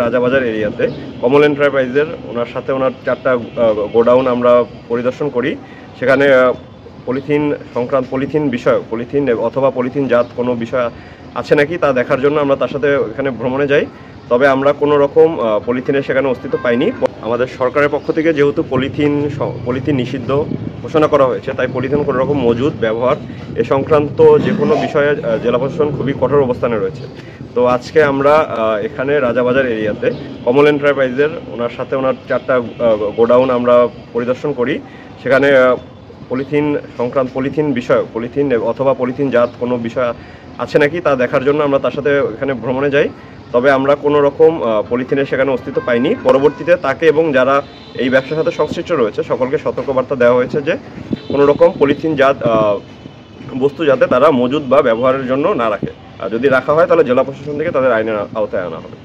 রাজাবাজার এরিয়াতে কমল এন্টারপ্রাইজের ওনার সাথে ওনার 4টা গোডাউন আমরা পরিদর্শন করি। সেখানে পলিথিন সংক্রান্ত পলিথিন বিষয় পলিথিন অথবা পলিথিন জাত কোনো বিষয় আছে নাকি তা দেখার জন্য আমরা তার সাথে এখানে ভ্রমণে যাই। তবে আমরা কোনো রকম পলিথিনের সেখানে অস্তিত্ব পাইনি। আমাদের সরকারের পক্ষ থেকে যেহেতু পলিথিন নিষিদ্ধ ঘোষণা করা হয়েছে, তাই পলিথিন কোনো রকম মজুদ ব্যবহার এ সংক্রান্ত যে কোনো বিষয়ে জেলা প্রশাসন খুবই কঠোর অবস্থানে রয়েছে। তো আজকে আমরা এখানে রাজাবাজার এরিয়াতে কমল এন্টারপ্রাইজের ওনার সাথে ওনার 4টা গোডাউন আমরা পরিদর্শন করি। সেখানে পলিথিন সংক্রান্ত পলিথিন বিষয় পলিথিন অথবা পলিথিন জাত কোনো বিষয় আছে নাকি তা দেখার জন্য আমরা তার সাথে এখানে ভ্রমণে যাই। তবে আমরা কোনো রকম পলিথিনের সেখানে অস্তিত্ব পাইনি। পরবর্তীতে তাকে এবং যারা এই ব্যবসার সাথে সংশ্লিষ্ট রয়েছে সকলকে সতর্কবার্তা দেওয়া হয়েছে যে কোনো রকম পলিথিন জাত বস্তু যাতে তারা মজুদ বা ব্যবহারের জন্য না রাখে, আর যদি রাখা হয় তাহলে জেলা প্রশাসন থেকে তাদের আইনের আওতায় আনা হবে।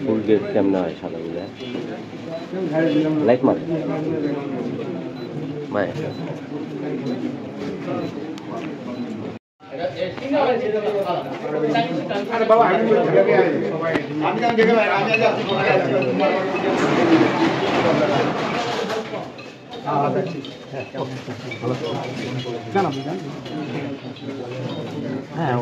ফুল গেট কেমন হয় সাদা বুঝে লাইট মারে মায় হ্যাঁ